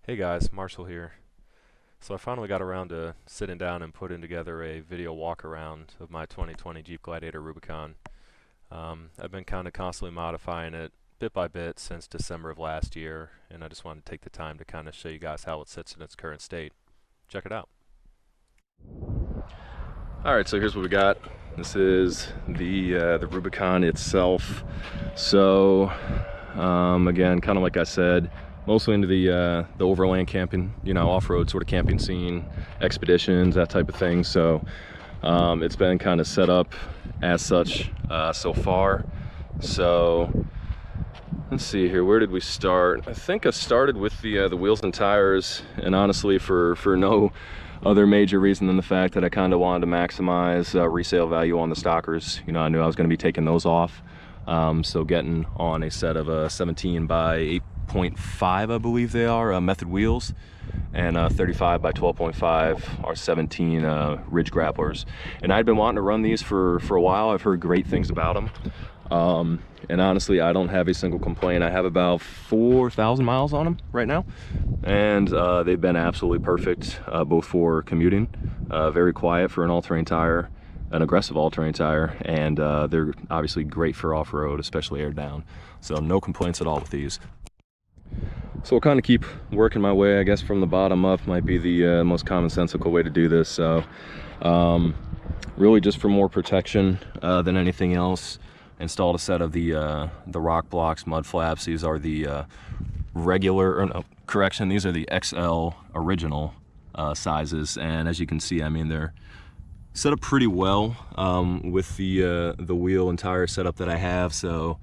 Hey guys, Marshall here. So I finally got around to sitting down and putting together a video walk around of my 2020 Jeep Gladiator Rubicon. I've been kind of constantly modifying it bit by bit since December of last year, and I just wanted to take the time to kind of show you guys how it sits in its current state. Check it out. Alright, so here's what we got. This is the Rubicon itself. So again, kind of like I said, mostly into the overland camping, off-road sort of camping scene, expeditions, that type of thing. So it's been kind of set up as such so far. So let's see here, where did we start? I think I started with the wheels and tires, and honestly for no other major reason than the fact that I kind of wanted to maximize resale value on the stockers. I knew I was going to be taking those off. So getting on a set of 17 by 8.5, I believe they are, method wheels, and 35 by 12.5 are 17 ridge grapplers. And I'd been wanting to run these for a while. I've heard great things about them. And honestly, I don't have a single complaint. I have about 4,000 miles on them right now, and they've been absolutely perfect, both for commuting, very quiet for an all-terrain tire, an aggressive all-terrain tire, and they're obviously great for off-road, especially air down. So no complaints at all with these. So I'll kind of keep working my way, I guess, from the bottom up might be the most commonsensical way to do this. So really just for more protection than anything else, installed a set of the rock blocks, mud flaps. These are the regular, or no, correction, these are the XL original sizes, and as you can see, I mean, they're set up pretty well with the wheel and tire setup that I have. So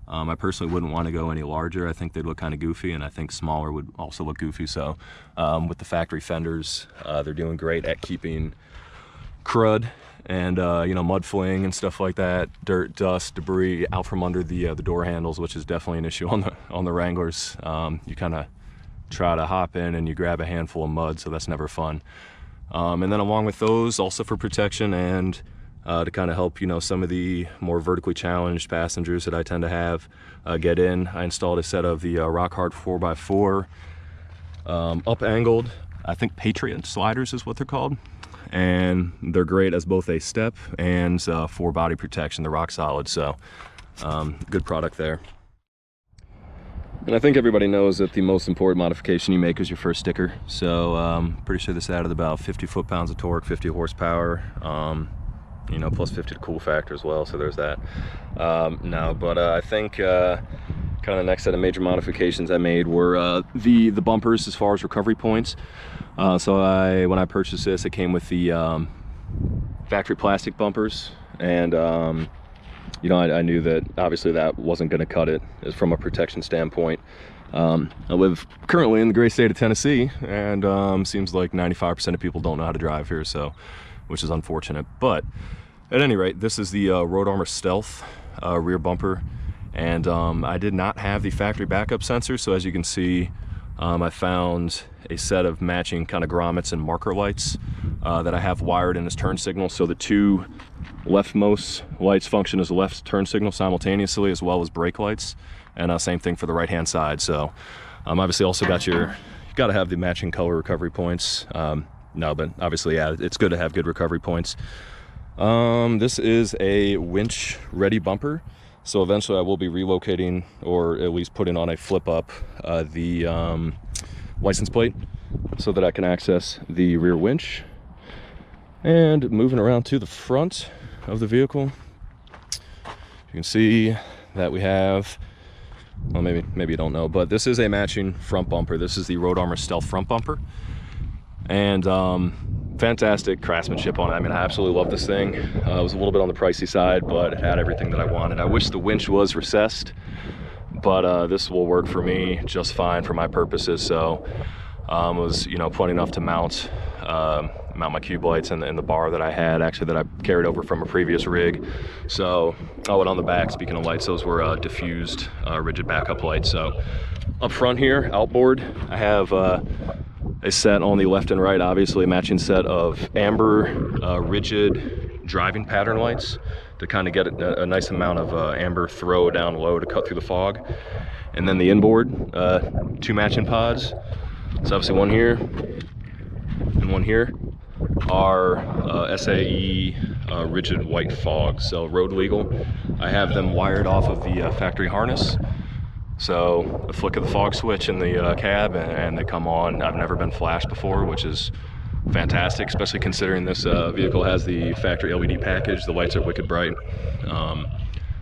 I personally wouldn't want to go any larger. I think they'd look kind of goofy, and I think smaller would also look goofy. So with the factory fenders, they're doing great at keeping crud and mud fling and stuff like that, dirt, dust, debris out from under the door handles, which is definitely an issue on the Wranglers. You kind of try to hop in and you grab a handful of mud, so that's never fun. And then along with those, also for protection and to kind of help some of the more vertically challenged passengers that I tend to have get in, I installed a set of the rock hard 4x4 up angled, I think Patriot sliders is what they're called, and they're great as both a step and for body protection. They're rock solid, so good product there. And I think everybody knows that the most important modification you make is your first sticker. So pretty sure this added about 50 foot-pounds of torque, 50 horsepower, plus 50 to cool factor as well. So there's that. I think kind of the next set of major modifications I made were the bumpers as far as recovery points. So when I purchased this, it came with the factory plastic bumpers, and I knew that obviously that wasn't going to cut it from a protection standpoint. I live currently in the great state of Tennessee, and seems like 95% of people don't know how to drive here, so which is unfortunate. But at any rate, this is the Road Armor Stealth rear bumper, and I did not have the factory backup sensor. So as you can see, I found a set of matching kind of grommets and marker lights that I have wired in as turn signal. So the two leftmost lights function as a left turn signal simultaneously, as well as brake lights, and same thing for the right hand side. So obviously also you got to have the matching color recovery points. But obviously, yeah, it's good to have good recovery points. This is a winch ready bumper, so eventually I will be relocating, or at least putting on a flip up the license plate so that I can access the rear winch. And moving around to the front of the vehicle, you can see that we have, well, maybe you don't know, but this is a matching front bumper. This is the Road Armor Stealth front bumper, and fantastic craftsmanship on it. I mean, I absolutely love this thing. It was a little bit on the pricey side, but it had everything that I wanted. I wish the winch was recessed, but this will work for me just fine for my purposes. So it was plenty enough to mount my cube lights and the bar that I had, actually, that I carried over from a previous rig. So and on the back, speaking of lights, those were diffused rigid backup lights. So up front here, outboard, I have a set on the left and right, obviously a matching set of amber rigid driving pattern lights to kind of get a nice amount of amber throw down low to cut through the fog. And then the inboard, two matching pods So obviously one here and one here are SAE rigid white fog, so road legal. I have them wired off of the factory harness. So a flick of the fog switch in the cab and they come on. I've never been flashed before, which is fantastic, especially considering this vehicle has the factory LED package. The lights are wicked bright.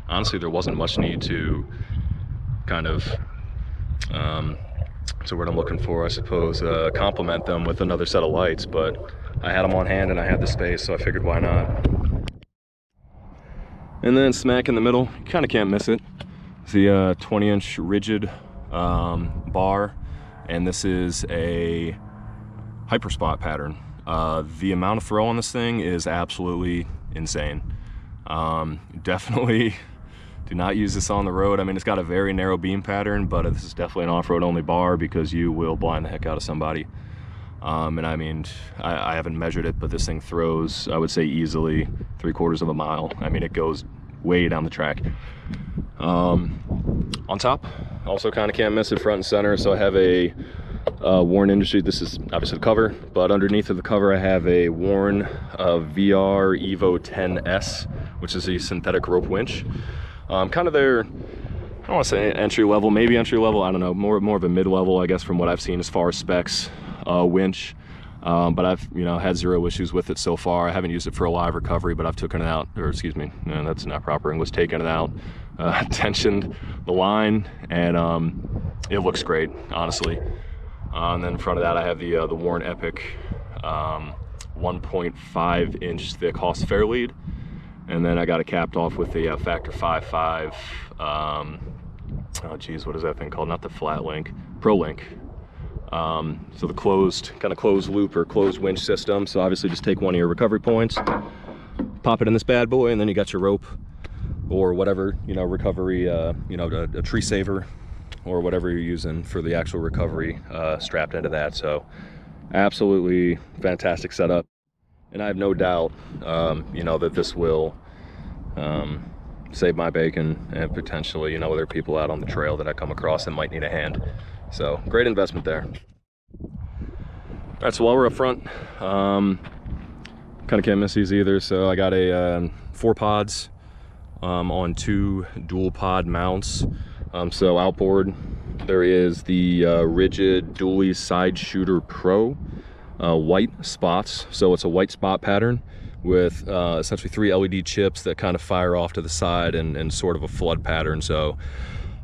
Honestly, there wasn't much need to kind of, so what I'm looking for, I suppose, complement them with another set of lights, but I had them on hand and I had the space, so I figured why not. And then smack in the middle, you kind of can't miss it. It's the 20-inch rigid bar, and this is a hyperspot pattern. The amount of throw on this thing is absolutely insane. Definitely do not use this on the road. I mean, it's got a very narrow beam pattern, but this is definitely an off-road only bar because you will blind the heck out of somebody. And I mean, I haven't measured it, but this thing throws, I would say, easily 3/4 of a mile. I mean, it goes way down the track. On top, also kind of can't miss it front and center. So I have a Warn Industry. This is obviously the cover, but underneath of the cover I have a Warn VR Evo 10S, which is a synthetic rope winch. Kind of their, I don't want to say entry level, maybe entry level, I don't know, more of a mid level, I guess, from what I've seen as far as specs winch. But I've had zero issues with it so far. I haven't used it for a live recovery, but I've taken it out, or excuse me, no, that's not proper English, taken it out, tensioned the line, and it looks great, honestly. And then in front of that I have the Warn Epic 1.5 inch thick Haas Fairlead, and then I got it capped off with the Factor 5.5 oh geez, what is that thing called? Not the Flat Link, Pro Link. So the closed loop or closed winch system. So obviously just take one of your recovery points, pop it in this bad boy, and then you got your rope or whatever, recovery, a tree saver or whatever you're using for the actual recovery strapped into that. So absolutely fantastic setup. And I have no doubt, that this will save my bacon and potentially, other people out on the trail that I come across that might need a hand. So great investment there. All right, so while we're up front, kind of can't miss these either. So I got a 4 pods on 2 dual pod mounts. So outboard, there is the rigid dually side shooter Pro white spots. So it's a white spot pattern with essentially 3 LED chips that kind of fire off to the side and sort of a flood pattern. So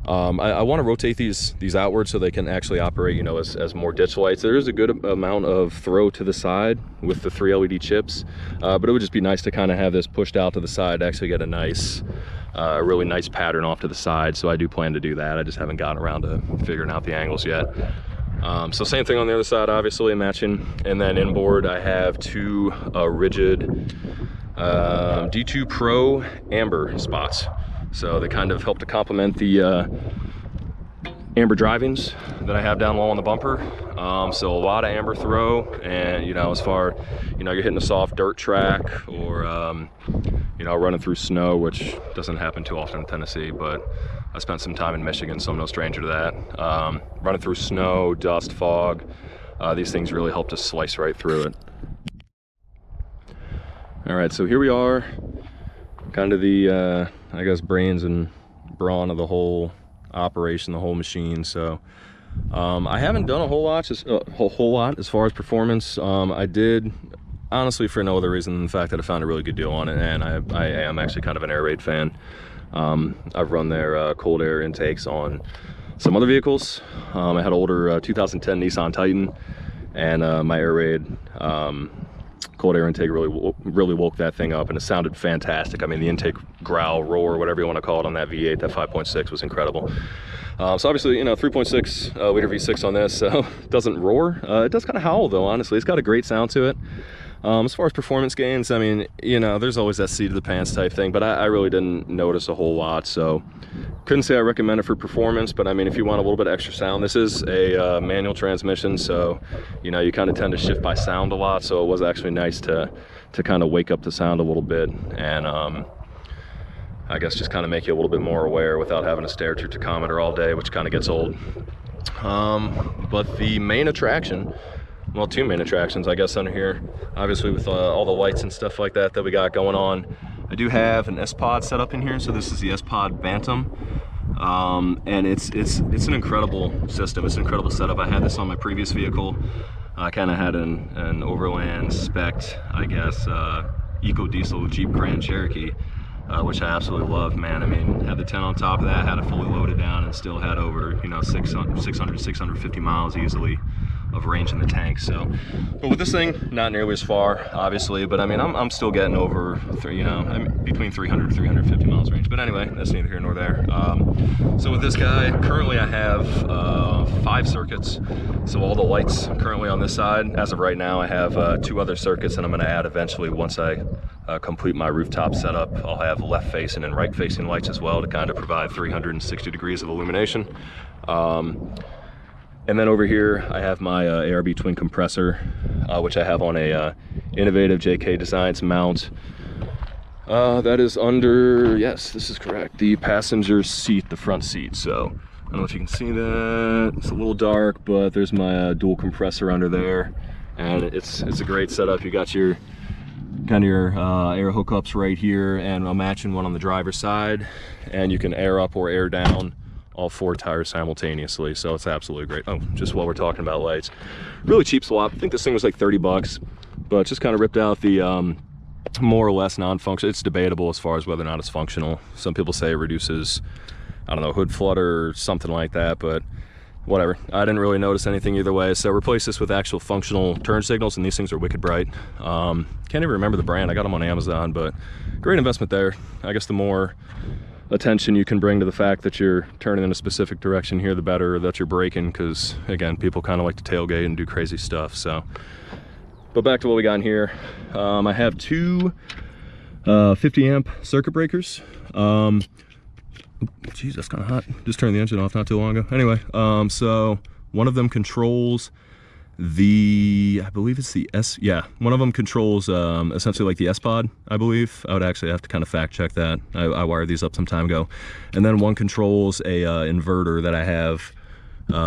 I want to rotate these outward so they can actually operate, as more ditch lights. There is a good amount of throw to the side with the 3 LED chips, but it would just be nice to kind of have this pushed out to the side to actually get a nice, really nice pattern off to the side. So I do plan to do that. I just haven't gotten around to figuring out the angles yet. So same thing on the other side, obviously matching. And then inboard, I have 2 rigid D2 Pro amber spots. So they kind of help to complement the amber drivings that I have down low on the bumper. So a lot of amber throw, and as far, you're hitting a soft dirt track or running through snow, which doesn't happen too often in Tennessee, but I spent some time in Michigan, so I'm no stranger to that. Running through snow, dust, fog, these things really help to slice right through it. All right, so here we are, kind of the I guess brains and brawn of the whole operation, the whole machine. So I haven't done a whole lot as far as performance. I did, honestly, for no other reason than the fact that I found a really good deal on it, and I am actually kind of an air raid fan. I've run their cold air intakes on some other vehicles. I had an older 2010 Nissan Titan, and my air raid cold air intake really woke that thing up, and it sounded fantastic. I mean, the intake growl, roar, whatever you want to call it on that V8, that 5.6 was incredible. So obviously, 3.6 liter V6 on this, so it doesn't roar. It does kind of howl though, honestly. It's got a great sound to it. As far as performance gains, I mean, there's always that seat of the pants type thing, but I really didn't notice a whole lot. So couldn't say I recommend it for performance, but I mean, if you want a little bit of extra sound, this is a manual transmission, so you kind of tend to shift by sound a lot. So it was actually nice to kind of wake up the sound a little bit, and I guess just kind of make you a little bit more aware without having to stare at your tachometer all day, which kind of gets old. But the main attraction, well, two main attractions, I guess, under here, obviously with all the lights and stuff like that we got going on. I do have an S-Pod set up in here, so this is the S-Pod Bantam. And it's an incredible system. It's an incredible setup. I had this on my previous vehicle. I kind of had an Overland spec, I guess, eco diesel Jeep Grand Cherokee, which I absolutely love, man. I mean, had the 10 on top of that, had it fully loaded down, and still had over, you know, 650 miles easily of range in the tank. So, but with this thing, not nearly as far, obviously, but I mean, I'm still getting over, you know, I mean, between 300 and 350 miles range. But anyway, that's neither here nor there. So with this guy, currently I have 5 circuits. So all the lights currently on this side. As of right now, I have 2 other circuits, and I'm going to add eventually once I complete my rooftop setup. I'll have left facing and right facing lights as well to kind of provide 360 degrees of illumination. And then over here, I have my ARB twin compressor, which I have on a innovative JK Designs mount. That is under, yes, this is correct, the passenger seat, the front seat. So I don't know if you can see that. It's a little dark, but there's my dual compressor under there, and it's a great setup. You got your kind of your air hookups right here, and a matching one on the driver's side, and you can air up or air down all 4 tires simultaneously. So it's absolutely great. Oh, just while we're talking about lights, really cheap swap. I think this thing was like 30 bucks, but just kind of ripped out the more or less non-functional. It's debatable as far as whether or not it's functional. Some people say it reduces, I don't know, hood flutter or something like that, but whatever. I didn't really notice anything either way. So replace this with actual functional turn signals, and these things are wicked bright. Can't even remember the brand. I got them on Amazon, but great investment there. I guess the more attention you can bring to the fact that you're turning in a specific direction here, the better that you're braking, because again, people kind of like to tailgate and do crazy stuff. So, but back to what we got in here. I have 2 50 amp circuit breakers. Geez, that's kind of hot. Just turned the engine off not too long ago. Anyway, so one of them controls the, I believe it's the one of them controls essentially like the S-Pod, I believe. I would actually have to kind of fact check that. I wired these up some time ago. And then one controls a inverter that I have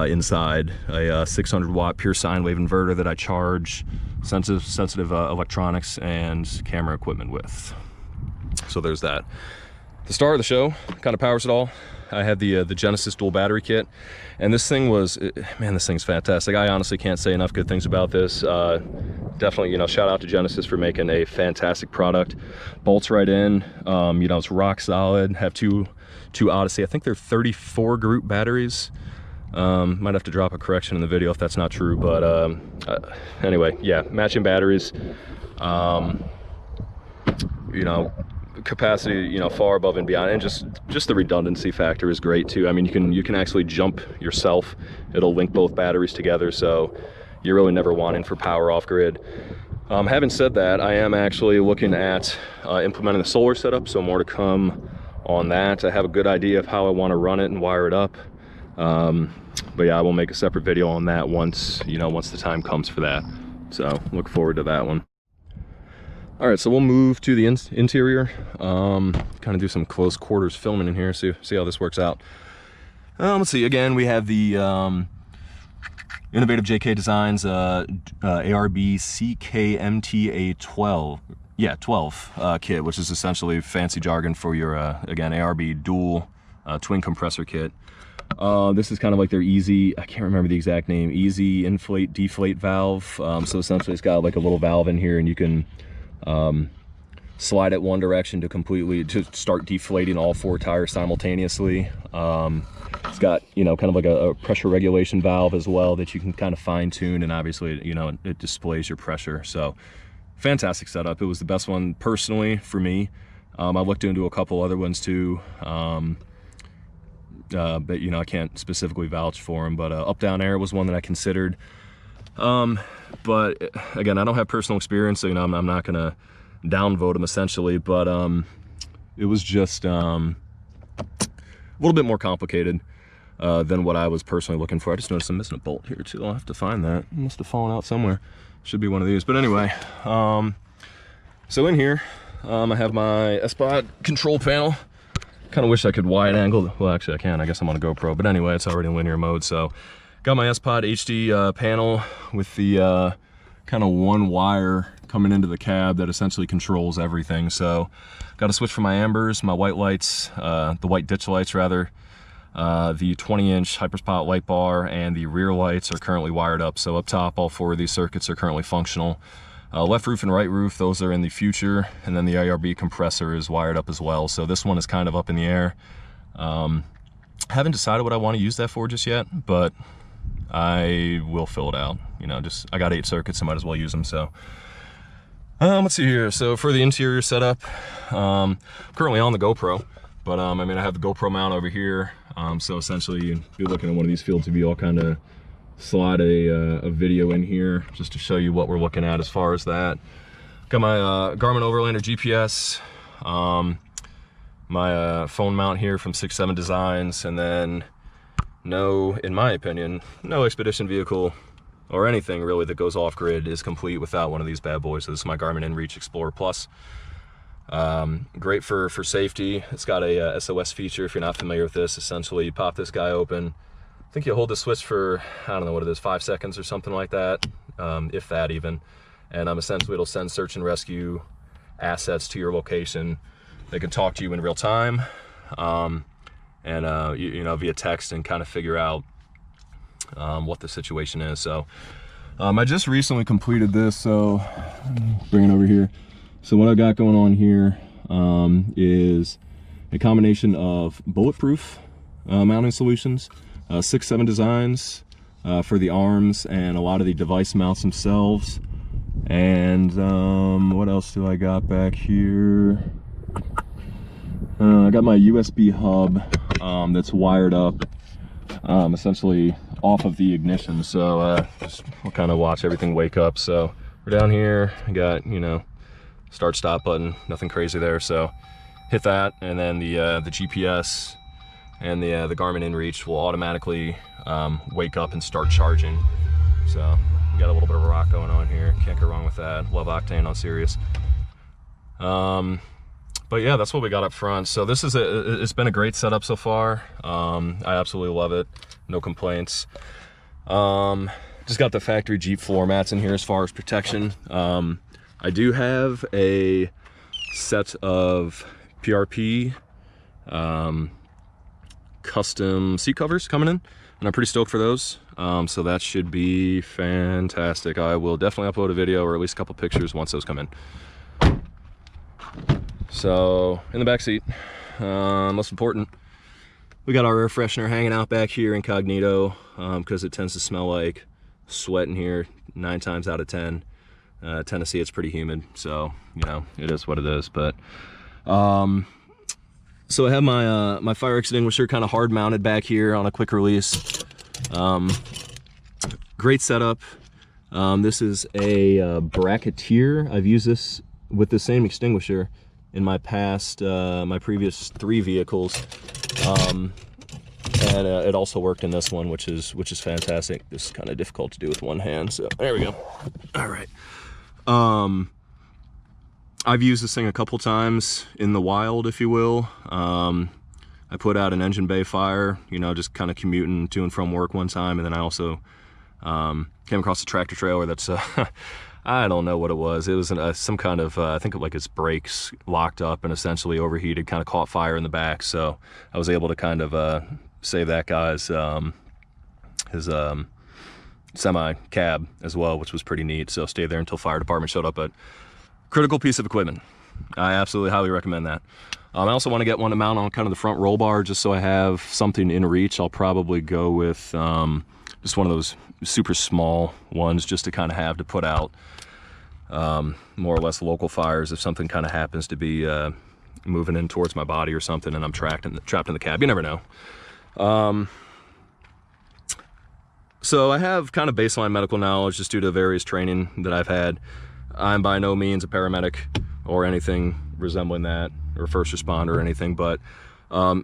inside, a 600 watt pure sine wave inverter that I charge sensitive electronics and camera equipment with. So there's that. The star of the show, kind of powers it all. I had the Genesis dual battery kit, and this thing was, man, this thing's fantastic. I honestly can't say enough good things about this. Definitely, you know, shout out to Genesis for making a fantastic product. Bolts right in, you know, it's rock solid. Have two Odyssey, I think they're 34 group batteries. Might have to drop a correction in the video if that's not true, but anyway, yeah, matching batteries. You know, capacity, you know, far above and beyond, and just the redundancy factor is great too. I mean, you can actually jump yourself. It'll link both batteries together, so you're really never wanting for power off grid. Having said that, I am actually looking at implementing the solar setup, so more to come on that. I have a good idea of how I want to run it and wire it up, but yeah, I will make a separate video on that once the time comes for that. So look forward to that one. All right, so we'll move to the interior, kind of do some close quarters filming in here, see how this works out. Let's see, again, we have the innovative JK Designs ARB CKMTA 12, yeah, 12 kit, which is essentially fancy jargon for your, again, ARB dual twin compressor kit. This is kind of like their easy, I can't remember the exact name, easy inflate deflate valve. So essentially it's got like a little valve in here, and you can slide it one direction to start deflating all 4 tires simultaneously. It's got, you know, kind of like a pressure regulation valve as well that you can kind of fine tune, and obviously, you know, it displays your pressure. So fantastic setup. It was the best one personally for me. I looked into a couple other ones too, but you know, I can't specifically vouch for them, but up down air was one that I considered. But again, I don't have personal experience, so you know, I'm not gonna downvote them essentially, but it was just a little bit more complicated than what I was personally looking for. I just noticed I'm missing a bolt here too. I'll have to find that. It must have fallen out somewhere. Should be one of these, but anyway, so in here I have my S-Pod control panel. Kind of wish I could wide angle. Well, actually I can. I guess I'm on a GoPro, but anyway, it's already in linear mode, so Got my S-Pod HD panel with the kind of one wire coming into the cab that essentially controls everything. So got a switch for my ambers, my white lights, the white ditch lights rather. The 20-inch hyperspot light bar and the rear lights are currently wired up. So up top, all 4 of these circuits are currently functional. Left roof and right roof, those are in the future. And then the IRB compressor is wired up as well. So this one is kind of up in the air. Haven't decided what I want to use that for just yet, but I will fill it out. You know, just, I got 8 circuits, I might as well use them. So let's see here. So for the interior setup, currently on the GoPro, but I mean, I have the GoPro mount over here. So essentially, you'd be looking at one of these fields of view. I'll kind of slide a video in here just to show you what we're looking at as far as that. Got my Garmin Overlander GPS, my phone mount here from 6-7 Designs, and then no, in my opinion, no expedition vehicle or anything really that goes off-grid is complete without one of these bad boys. So this is my Garmin InReach Explorer Plus. Great for safety. It's got a SOS feature. If you're not familiar with this, essentially you pop this guy open. I think you hold the switch for, I don't know what it is, 5 seconds or something like that, if that even. And essentially it'll send search and rescue assets to your location. They can talk to you in real time, and you know, via text, and kind of figure out what the situation is. So I just recently completed this, so bring it over here. So what I got going on here is a combination of bulletproof mounting solutions, 6-7 Designs for the arms and a lot of the device mounts themselves. And what else do I got back here? I got my USB hub that's wired up essentially off of the ignition. So just we'll kind of watch everything wake up. So we're down here, I got, you know, start stop button, nothing crazy there. So hit that, and then the GPS and the Garmin InReach will automatically wake up and start charging. So we got a little bit of a rock going on here. Can't go wrong with that. Love Octane on Sirius. But yeah, that's what we got up front. So this is it's been a great setup so far. I absolutely love it. No complaints. Just got the factory Jeep floor mats in here as far as protection. I do have a set of PRP custom seat covers coming in, and I'm pretty stoked for those. So that should be fantastic. I will definitely upload a video or at least a couple pictures once those come in. So in the back seat, most important, we got our air freshener hanging out back here incognito, because it tends to smell like sweat in here 9 times out of 10. Tennessee, it's pretty humid, so you know, it is what it is. But so I have my my fire extinguisher kind of hard mounted back here on a quick release. Great setup. This is a bracketeer. I've used this with the same extinguisher in my past, my previous 3 vehicles, and it also worked in this one, which is fantastic. This is kind of difficult to do with one hand, so there we go. All right. I've used this thing a couple times in the wild, if you will. I put out an engine bay fire, you know, just kind of commuting to and from work one time, and then I also came across a tractor trailer that's I don't know what it was. It was some kind of I think like its brakes locked up and essentially overheated, kind of caught fire in the back. So I was able to kind of save that guy's his semi cab as well, which was pretty neat. So stayed there until fire department showed up. But critical piece of equipment. I absolutely highly recommend that. I also want to get one to mount on kind of the front roll bar, just so I have something in reach. I'll probably go with just one of those super small ones, just to kind of have to put out more or less local fires if something kind of happens to be moving in towards my body or something and I'm trapped in the cab. You never know. So I have kind of baseline medical knowledge just due to various training that I've had. I'm by no means a paramedic or anything resembling that, or first responder or anything, but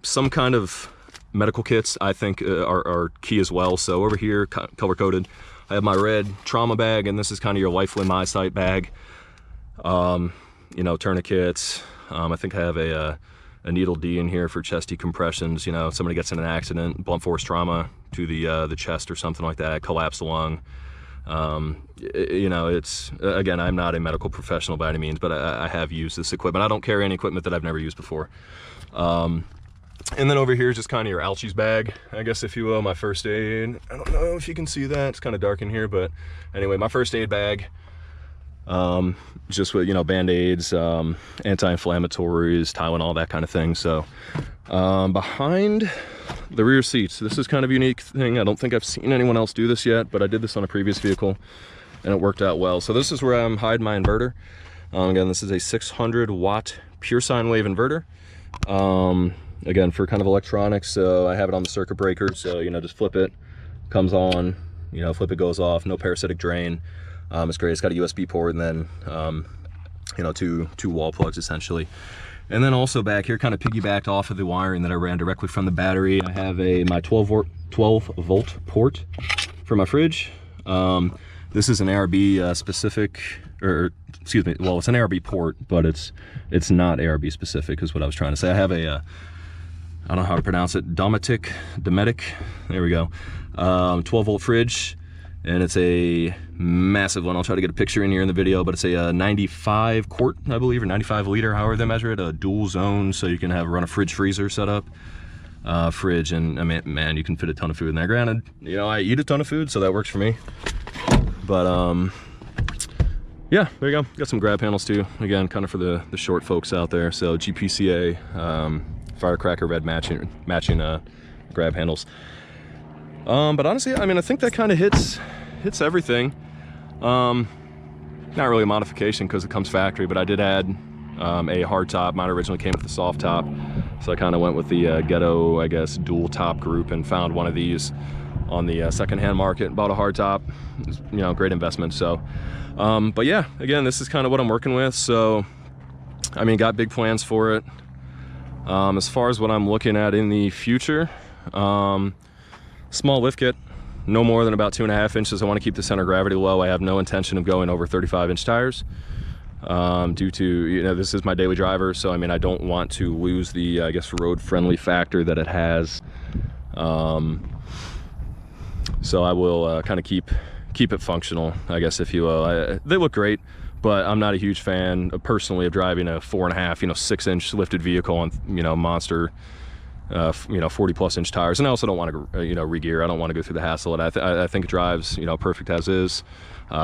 some kind of medical kits I think are key as well. So over here, color coded, I have my red trauma bag, and this is kind of your life limb eyesight bag. You know, tourniquets. I think I have a a needle D in here for chest decompressions. You know, if somebody gets in an accident, blunt force trauma to the chest or something like that, collapsed lung. You know, it's, again, I'm not a medical professional by any means, but I have used this equipment. I don't carry any equipment that I've never used before. And then over here is just kind of your ouchies bag, I guess, if you will, my first aid. I don't know if you can see that, it's kind of dark in here, but anyway, my first aid bag, just with, you know, band-aids, anti-inflammatories, Tylenol, that kind of thing. So behind the rear seats, this is kind of a unique thing. I don't think I've seen anyone else do this yet, but I did this on a previous vehicle and it worked out well. So this is where I'm hiding my inverter. Again, this is a 600 watt pure sine wave inverter. Again, for kind of electronics, so I have it on the circuit breaker, so, you know, just flip it, comes on, you know, flip it, goes off, no parasitic drain. It's great. It's got a USB port and then, you know, two wall plugs essentially. And then also back here, kind of piggybacked off of the wiring that I ran directly from the battery, I have my 12 volt port for my fridge. This is an ARB specific, or excuse me, well, it's an ARB port, but it's not ARB specific is what I was trying to say. I have a I don't know how to pronounce it, Dometic, there we go, 12 volt fridge, and it's a massive one. I'll try to get a picture in here in the video, but it's a 95 quart, I believe, or 95 liter, however they measure it, a dual zone, so you can run a fridge freezer setup, fridge, and I mean, man, you can fit a ton of food in there. Granted, you know, I eat a ton of food, so that works for me, but yeah, there you go. Got some grab handles too, again, kind of for the short folks out there. So GPCA, firecracker red matching grab handles. But honestly, I mean, I think that kind of hits everything. Not really a modification because it comes factory, but I did add a hard top. Mine originally came with the soft top, so I kind of went with the ghetto, I guess, dual top group and found one of these on the secondhand market. Bought a hard top. It was, you know, great investment. So but yeah, again, this is kind of what I'm working with. So I mean, got big plans for it. As far as what I'm looking at in the future, small lift kit, no more than about 2.5 inches. I want to keep the center of gravity low. I have no intention of going over 35-inch tires, due to, you know, this is my daily driver. So I mean, I don't want to lose the, I guess, road friendly factor that it has. So I will kind of keep it functional, I guess, if you will. They look great, but I'm not a huge fan personally of driving a 4.5, you know, 6-inch lifted vehicle on, you know, monster, you know, 40+ inch tires. And I also don't want to, you know, regear. I don't want to go through the hassle. I think it drives, you know, perfect as is.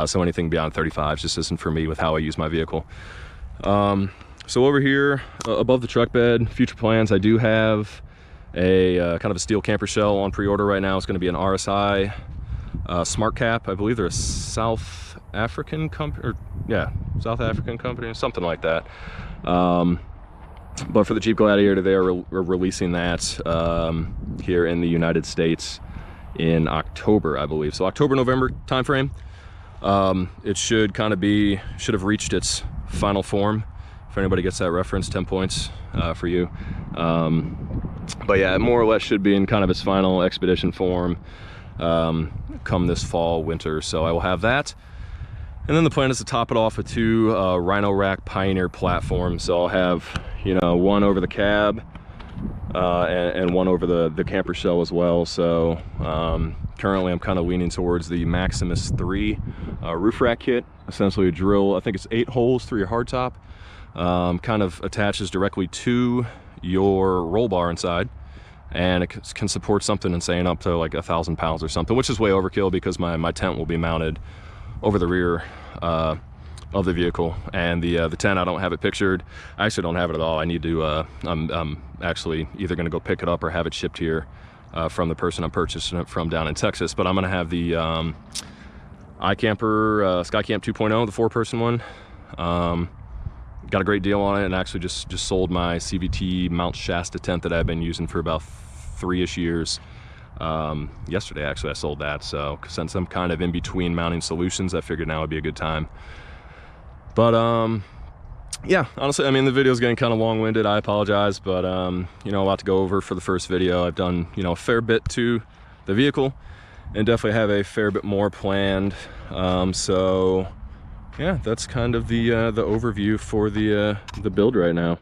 So anything beyond 35 just isn't for me with how I use my vehicle. So over here above the truck bed, future plans, I do have a kind of a steel camper shell on pre-order right now. It's going to be an RSI Smart Cap. I believe they're a South African company, or yeah, South African company, something like that. But for the Jeep Gladiator, they are releasing that here in the United States in October, I believe. So October, November timeframe. It should kind of should have reached its final form. If anybody gets that reference, 10 points for you. But yeah, it more or less should be in kind of its final expedition form come this fall, winter. So I will have that. And then the plan is to top it off with 2 Rhino Rack Pioneer platforms. So I'll have, you know, one over the cab and one over the camper shell as well. So currently I'm kind of leaning towards the Maximus 3 roof rack kit. Essentially a drill, I think it's 8 holes through your hardtop. Kind of attaches directly to your roll bar inside, and it can support something insane up to like 1,000 pounds or something, which is way overkill because my tent will be mounted over the rear of the vehicle. And the tent, I don't have it pictured. I actually don't have it at all. I need to I'm actually either going to go pick it up or have it shipped here from the person I'm purchasing it from down in Texas. But I'm going to have the iCamper Skycamp 2.0, the 4-person one. Got a great deal on it, and actually just sold my CVT Mount Shasta tent that I've been using for about 3-ish years. Yesterday, actually, I sold that. So since I'm kind of in between mounting solutions, I figured now would be a good time. But yeah, honestly, I mean, the video is getting kind of long-winded. I apologize, but you know, a lot to go over for the first video. I've done, you know, a fair bit to the vehicle, and definitely have a fair bit more planned. So yeah, that's kind of the overview for the build right now.